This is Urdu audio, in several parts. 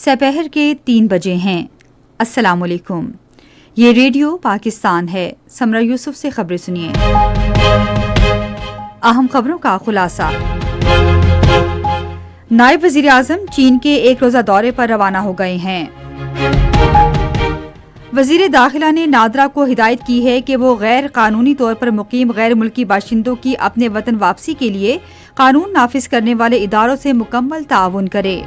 سپہر کے 3 بجے ہیں۔ السلام علیکم، یہ ریڈیو پاکستان ہے۔ سمرہ یوسف سے خبریں سنیے۔ اہم خبروں کا خلاصہ۔ نائب وزیر اعظم چین کے 1 روزہ دورے پر روانہ ہو گئے ہیں۔ وزیر داخلہ نے نادرا کو ہدایت کی ہے کہ وہ غیر قانونی طور پر مقیم غیر ملکی باشندوں کی اپنے وطن واپسی کے لیے قانون نافذ کرنے والے اداروں سے مکمل تعاون کرے۔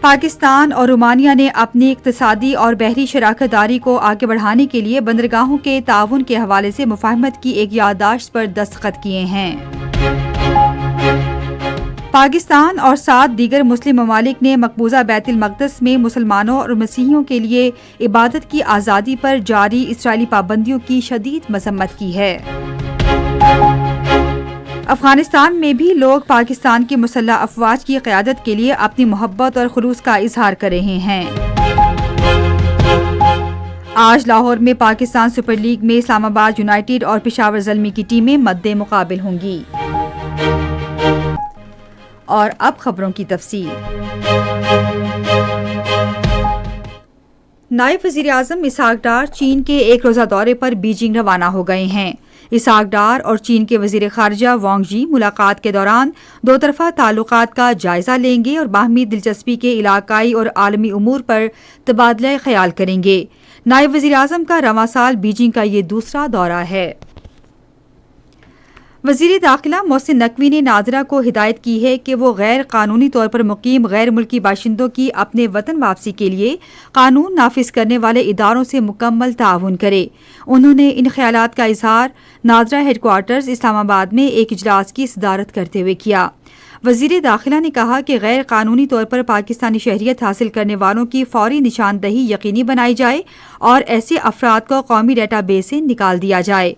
پاکستان اور رومانیہ نے اپنی اقتصادی اور بحری شراکت داری کو آگے بڑھانے کے لیے بندرگاہوں کے تعاون کے حوالے سے مفاہمت کی ایک یادداشت پر دستخط کیے ہیں۔ پاکستان اور 7 دیگر مسلم ممالک نے مقبوضہ بیت المقدس میں مسلمانوں اور مسیحیوں کے لیے عبادت کی آزادی پر جاری اسرائیلی پابندیوں کی شدید مذمت کی ہے۔ افغانستان میں بھی لوگ پاکستان کی مسلح افواج کی قیادت کے لیے اپنی محبت اور خلوص کا اظہار کر رہے ہیں۔ آج لاہور میں پاکستان سپر لیگ میں اسلام آباد یونائیٹڈ اور پشاور زلمی کی ٹیمیں مد مقابل ہوں گی۔ اور اب خبروں کی تفصیل۔ نائب وزیر اعظم اسحاق ڈار چین کے 1 روزہ دورے پر بیجنگ روانہ ہو گئے ہیں۔ اسحاق ڈار اور چین کے وزیر خارجہ وانگ جی ملاقات کے دوران دو طرفہ تعلقات کا جائزہ لیں گے اور باہمی دلچسپی کے علاقائی اور عالمی امور پر تبادلہ خیال کریں گے۔ نائب وزیر اعظم کا رواں سال بیجنگ کا یہ دوسرا دورہ ہے۔ وزیر داخلہ محسن نقوی نے نادرا کو ہدایت کی ہے کہ وہ غیر قانونی طور پر مقیم غیر ملکی باشندوں کی اپنے وطن واپسی کے لیے قانون نافذ کرنے والے اداروں سے مکمل تعاون کرے۔ انہوں نے ان خیالات کا اظہار نادرا ہیڈ کوارٹرز اسلام آباد میں ایک اجلاس کی صدارت کرتے ہوئے کیا۔ وزیر داخلہ نے کہا کہ غیر قانونی طور پر پاکستانی شہریت حاصل کرنے والوں کی فوری نشاندہی یقینی بنائی جائے اور ایسے افراد کو قومی ڈیٹا بیس سے نکال دیا جائے۔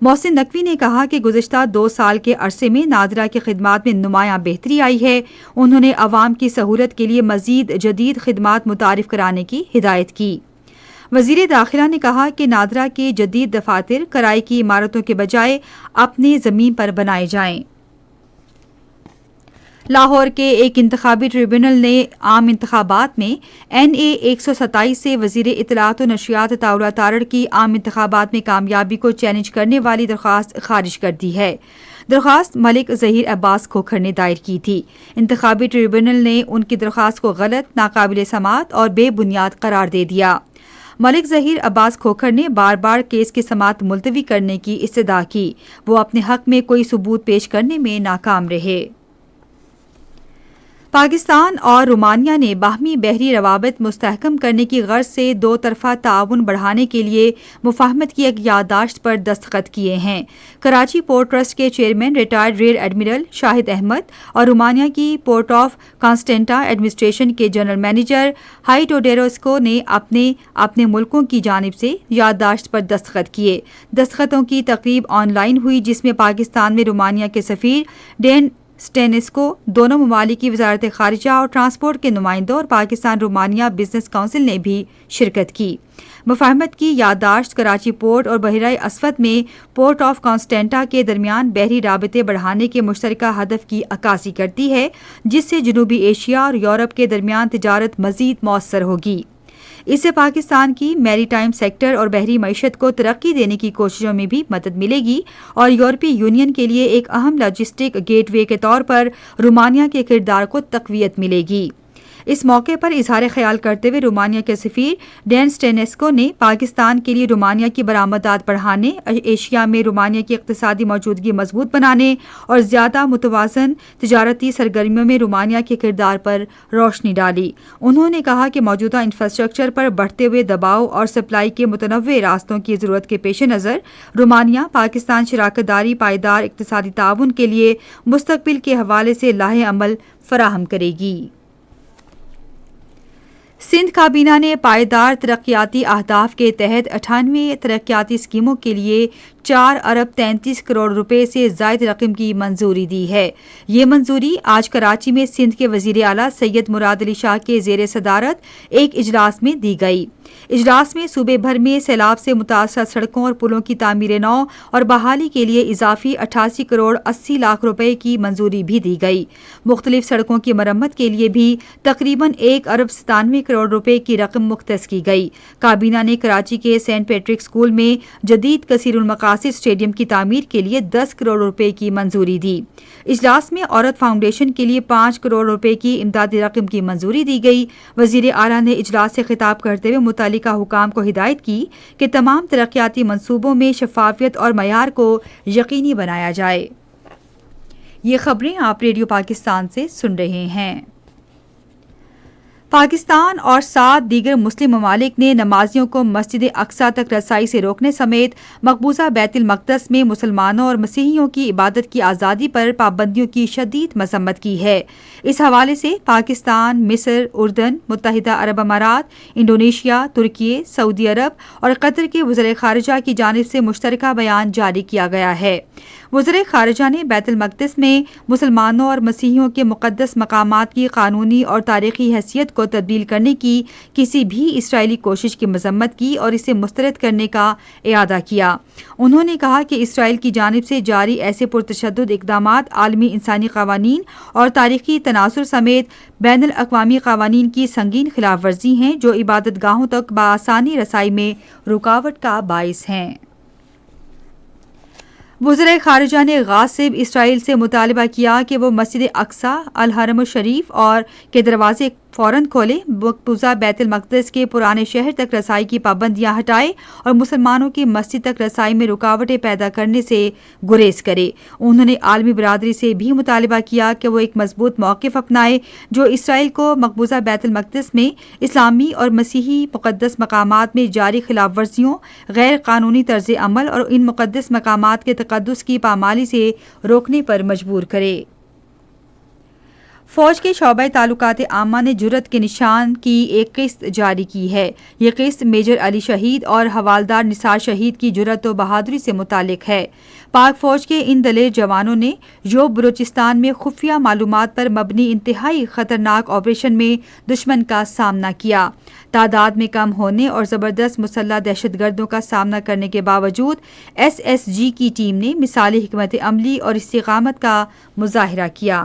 محسن نقوی نے کہا کہ گزشتہ 2 سال کے عرصے میں نادرا کی خدمات میں نمایاں بہتری آئی ہے۔ انہوں نے عوام کی سہولت کے لیے مزید جدید خدمات متعارف کرانے کی ہدایت کی۔ وزیر داخلہ نے کہا کہ نادرا کے جدید دفاتر کرائے کی عمارتوں کے بجائے اپنی زمین پر بنائے جائیں۔ لاہور کے ایک انتخابی ٹریبیونل نے عام انتخابات میں NA 127 سے وزیر اطلاعات و نشریات عطاءاللہ تارڑ کی عام انتخابات میں کامیابی کو چیلنج کرنے والی درخواست خارج کر دی ہے۔ درخواست ملک ظہیر عباس کھوکھر نے دائر کی تھی۔ انتخابی ٹریبیونل نے ان کی درخواست کو غلط، ناقابل سماعت اور بے بنیاد قرار دے دیا۔ ملک ظہیر عباس کھوکھر نے بار بار کیس کی سماعت ملتوی کرنے کی استدعا کی۔ وہ اپنے حق میں کوئی ثبوت پیش کرنے میں ناکام رہے۔ پاکستان اور رومانیہ نے باہمی بحری روابط مستحکم کرنے کی غرض سے 2 طرفہ تعاون بڑھانے کے لیے مفاہمت کی ایک یادداشت پر دستخط کیے ہیں۔ کراچی پورٹ ٹرسٹ کے چیئرمین ریٹائرڈ ریئر ایڈمرل شاہد احمد اور رومانیہ کی پورٹ آف کانسٹینٹا ایڈمنسٹریشن کے جنرل مینیجر ہائی ٹوڈیروسکو نے اپنے ملکوں کی جانب سے یادداشت پر دستخط کیے۔ دستخطوں کی تقریب آن لائن ہوئی جس میں پاکستان میں رومانیہ کے سفیر ڈین سٹینسکو، دونوں ممالک کی وزارت خارجہ اور ٹرانسپورٹ کے نمائندوں اور پاکستان رومانیہ بزنس کونسل نے بھی شرکت کی۔ مفاہمت کی یادداشت کراچی پورٹ اور بحیرہ اسود میں پورٹ آف کانسٹینٹا کے درمیان بحری رابطے بڑھانے کے مشترکہ ہدف کی عکاسی کرتی ہے، جس سے جنوبی ایشیا اور یورپ کے درمیان تجارت مزید مؤثر ہوگی۔ اس سے پاکستان کی میری ٹائم سیکٹر اور بحری معیشت کو ترقی دینے کی کوششوں میں بھی مدد ملے گی اور یورپی یونین کے لیے ایک اہم لاجسٹک گیٹ وے کے طور پر رومانیہ کے کردار کو تقویت ملے گی۔ اس موقع پر اظہار خیال کرتے ہوئے رومانیہ کے سفیر ڈین سٹینسکو نے پاکستان کے لیے رومانیہ کی برآمدات بڑھانے، ایشیا میں رومانیہ کی اقتصادی موجودگی مضبوط بنانے اور زیادہ متوازن تجارتی سرگرمیوں میں رومانیہ کے کردار پر روشنی ڈالی۔ انہوں نے کہا کہ موجودہ انفراسٹرکچر پر بڑھتے ہوئے دباؤ اور سپلائی کے متنوع راستوں کی ضرورت کے پیش نظر رومانیہ پاکستان شراکت داری پائیدار اقتصادی تعاون کے لیے مستقبل کے حوالے سے لاہ عمل فراہم کرے گی۔ سندھ کابینہ نے پائیدار ترقیاتی اہداف کے تحت 98 ترقیاتی اسکیموں کے لیے 4 ارب 33 کروڑ روپے سے زائد رقم کی منظوری دی ہے۔ یہ منظوری آج کراچی میں سندھ کے وزیر اعلیٰ سید مراد علی شاہ کے زیر صدارت ایک اجلاس میں دی گئی۔ اجلاس میں صوبے بھر میں سیلاب سے متاثرہ سڑکوں اور پلوں کی تعمیر نو اور بحالی کے لیے اضافی 88 کروڑ 80 لاکھ روپے کی منظوری بھی دی گئی۔ مختلف سڑکوں کی مرمت کے لیے بھی تقریباً 1 ارب 97 کروڑ روپے کی رقم مختص کی گئی۔ کابینہ نے کراچی کے سینٹ پیٹرک اسکول میں جدید کثیر المقاصد اسٹیڈیم کی تعمیر کے لیے 10 کروڑ روپے کی منظوری دی۔ اجلاس میں عورت فاؤنڈیشن کے لیے 5 کروڑ روپے کی امدادی رقم کی منظوری دی گئی۔ وزیر اعلیٰ نے اجلاس سے خطاب کرتے ہوئے متعلقہ حکام کو ہدایت کی کہ تمام ترقیاتی منصوبوں میں شفافیت اور معیار کو یقینی بنایا جائے۔ یہ خبریں آپ ریڈیو پاکستان سے سن رہے ہیں۔ پاکستان اور 7 دیگر مسلم ممالک نے نمازیوں کو مسجد اقصی تک رسائی سے روکنے سمیت مقبوضہ بیت المقدس میں مسلمانوں اور مسیحیوں کی عبادت کی آزادی پر پابندیوں کی شدید مذمت کی ہے۔ اس حوالے سے پاکستان، مصر، اردن، متحدہ عرب امارات، انڈونیشیا، ترکی، سعودی عرب اور قطر کے وزراء خارجہ کی جانب سے مشترکہ بیان جاری کیا گیا ہے۔ وزراء خارجہ نے بیت المقدس میں مسلمانوں اور مسیحیوں کے مقدس مقامات کی قانونی اور تاریخی حیثیت کو تبدیل کرنے کی کسی بھی اسرائیلی کوشش کی مذمت کی اور اسے مسترد کرنے کا اعادہ کیا۔ انہوں نے کہا کہ اسرائیل کی جانب سے جاری ایسے پرتشدد اقدامات عالمی انسانی قوانین اور تاریخی تناظر سمیت بین الاقوامی قوانین کی سنگین خلاف ورزی ہیں جو عبادت گاہوں تک بآسانی رسائی میں رکاوٹ کا باعث ہیں۔ وزراء خارجہ نے غاصب اسرائیل سے مطالبہ کیا کہ وہ مسجد اقصی، الحرم الشریف اور کے دروازے فوراً کھولے، مقبوضہ بیت المقدس کے پرانے شہر تک رسائی کی پابندیاں ہٹائے اور مسلمانوں کی مسجد تک رسائی میں رکاوٹیں پیدا کرنے سے گریز کرے۔ انہوں نے عالمی برادری سے بھی مطالبہ کیا کہ وہ ایک مضبوط موقف اپنائے جو اسرائیل کو مقبوضہ بیت المقدس میں اسلامی اور مسیحی مقدس مقامات میں جاری خلاف ورزیوں، غیر قانونی طرز عمل اور ان مقدس مقامات کے تقدس کی پامالی سے روکنے پر مجبور کرے۔ فوج کے شعبہ تعلقات عامہ نے جرأت کے نشان کی ایک قسط جاری کی ہے۔ یہ قسط میجر علی شہید اور حوالدار نثار شہید کی جرأت و بہادری سے متعلق ہے۔ پاک فوج کے ان دلیر جوانوں نے یوب بلوچستان میں خفیہ معلومات پر مبنی انتہائی خطرناک آپریشن میں دشمن کا سامنا کیا۔ تعداد میں کم ہونے اور زبردست مسلح دہشت گردوں کا سامنا کرنے کے باوجود ایس ایس جی کی ٹیم نے مثالی حکمت عملی اور استقامت کا مظاہرہ کیا۔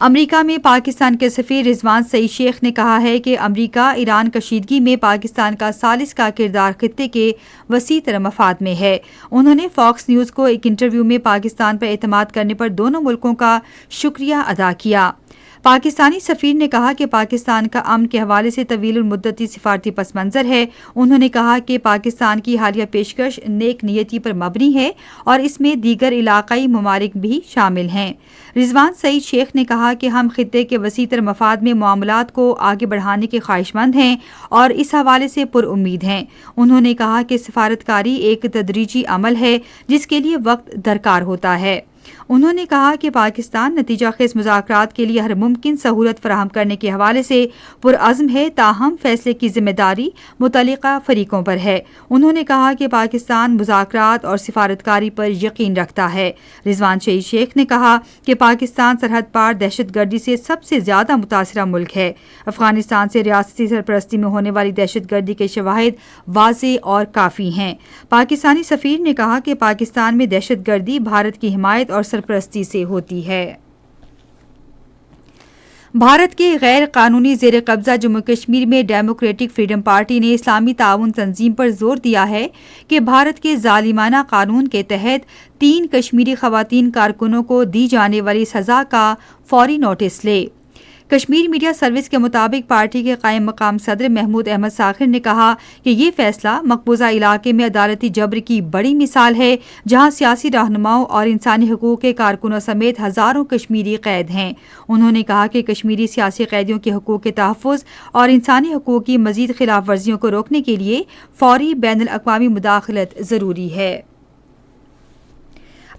امریکہ میں پاکستان کے سفیر رضوان سعید شیخ نے کہا ہے کہ امریکہ ایران کشیدگی میں پاکستان کا ثالث کا کردار خطے کے وسیع تر مفاد میں ہے۔ انہوں نے فاکس نیوز کو ایک انٹرویو میں پاکستان پر اعتماد کرنے پر دونوں ملکوں کا شکریہ ادا کیا۔ پاکستانی سفیر نے کہا کہ پاکستان کا امن کے حوالے سے طویل المدتی سفارتی پس منظر ہے۔ انہوں نے کہا کہ پاکستان کی حالیہ پیشکش نیک نیتی پر مبنی ہے اور اس میں دیگر علاقائی ممالک بھی شامل ہیں۔ رضوان سعید شیخ نے کہا کہ ہم خطے کے وسیع تر مفاد میں معاملات کو آگے بڑھانے کے خواہش مند ہیں اور اس حوالے سے پر امید ہیں۔ انہوں نے کہا کہ سفارتکاری ایک تدریجی عمل ہے جس کے لیے وقت درکار ہوتا ہے۔ انہوں نے کہا کہ پاکستان نتیجہ خیز مذاکرات کے لیے ہر ممکن سہولت فراہم کرنے کے حوالے سے پرعزم ہے، تاہم فیصلے کی ذمہ داری متعلقہ فریقوں پر ہے۔ انہوں نے کہا کہ پاکستان مذاکرات اور سفارتکاری پر یقین رکھتا ہے۔ رضوان سعید شیخ نے کہا کہ پاکستان سرحد پار دہشت گردی سے سب سے زیادہ متاثرہ ملک ہے۔ افغانستان سے ریاستی سرپرستی میں ہونے والی دہشت گردی کے شواہد واضح اور کافی ہیں۔ پاکستانی سفیر نے کہا کہ پاکستان میں دہشت گردی بھارت کی حمایت اور سرپرستی سے ہوتی ہے۔ بھارت کے غیر قانونی زیر قبضہ جموں کشمیر میں ڈیموکریٹک فریڈم پارٹی نے اسلامی تعاون تنظیم پر زور دیا ہے کہ بھارت کے ظالمانہ قانون کے تحت 3 کشمیری خواتین کارکنوں کو دی جانے والی سزا کا فوری نوٹس لے۔ کشمیر میڈیا سروس کے مطابق پارٹی کے قائم مقام صدر محمود احمد ساخر نے کہا کہ یہ فیصلہ مقبوضہ علاقے میں عدالتی جبر کی بڑی مثال ہے جہاں سیاسی رہنماؤں اور انسانی حقوق کے کارکنوں سمیت ہزاروں کشمیری قید ہیں۔ انہوں نے کہا کہ کشمیری سیاسی قیدیوں کے حقوق کے تحفظ اور انسانی حقوق کی مزید خلاف ورزیوں کو روکنے کے لیے فوری بین الاقوامی مداخلت ضروری ہے۔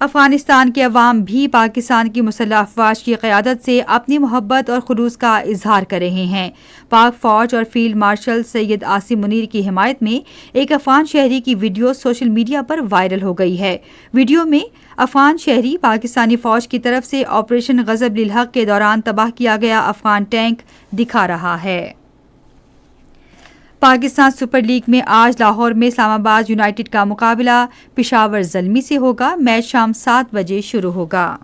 افغانستان کے عوام بھی پاکستان کی مسلح افواج کی قیادت سے اپنی محبت اور خلوص کا اظہار کر رہے ہیں۔ پاک فوج اور فیلڈ مارشل سید عاصم منیر کی حمایت میں ایک افغان شہری کی ویڈیو سوشل میڈیا پر وائرل ہو گئی ہے۔ ویڈیو میں افغان شہری پاکستانی فوج کی طرف سے آپریشن غضب للحق کے دوران تباہ کیا گیا افغان ٹینک دکھا رہا ہے۔ پاکستان سپر لیگ میں آج لاہور میں اسلام آباد یونائیٹڈ کا مقابلہ پشاور زلمی سے ہوگا۔ میچ شام 7 بجے شروع ہوگا۔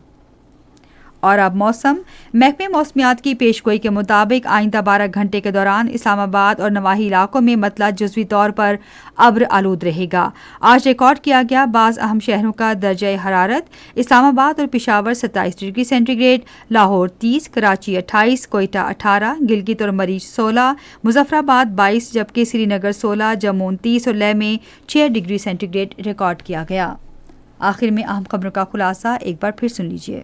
اور اب موسم۔ محکمہ موسمیات کی پیشگوئی کے مطابق آئندہ 12 گھنٹے کے دوران اسلام آباد اور نواحی علاقوں میں مطلع جزوی طور پر ابر آلود رہے گا۔ آج ریکارڈ کیا گیا بعض اہم شہروں کا درجہ حرارت: اسلام آباد اور Peshawar 27 degree centigrade, Lahore 30، Karachi 28، Quetta 18، Gilgit اور مریخ 16، مظفرآباد 22، جبکہ سری نگر 16، جموں 29 اور لیہ میں 6 ڈگری سینٹی گریڈ ریکارڈ کیا گیا۔ آخر میں اہم خبروں کا خلاصہ ایک بار پھر سن لیجیے۔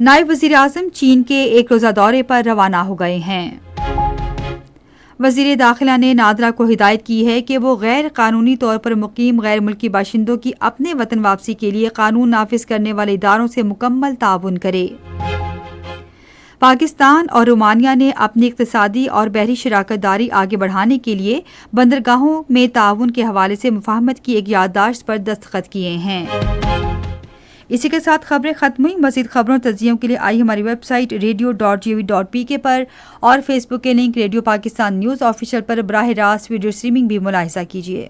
نائب وزیر اعظم چین کے ایک روزہ دورے پر روانہ ہو گئے ہیں۔ وزیر داخلہ نے نادرا کو ہدایت کی ہے کہ وہ غیر قانونی طور پر مقیم غیر ملکی باشندوں کی اپنے وطن واپسی کے لیے قانون نافذ کرنے والے اداروں سے مکمل تعاون کرے۔ پاکستان اور رومانیہ نے اپنی اقتصادی اور بحری شراکت داری آگے بڑھانے کے لیے بندرگاہوں میں تعاون کے حوالے سے مفاہمت کی ایک یادداشت پر دستخط کیے ہیں۔ اسی کے ساتھ خبریں ختم ہوئی۔ مزید خبروں تجزیوں کے لیے آئی ہماری ویب سائٹ radio.gov.pk پر اور فیس بک کے link radio Pakistan news official پر براہ راست ویڈیو اسٹریمنگ بھی ملاحظہ کیجیے۔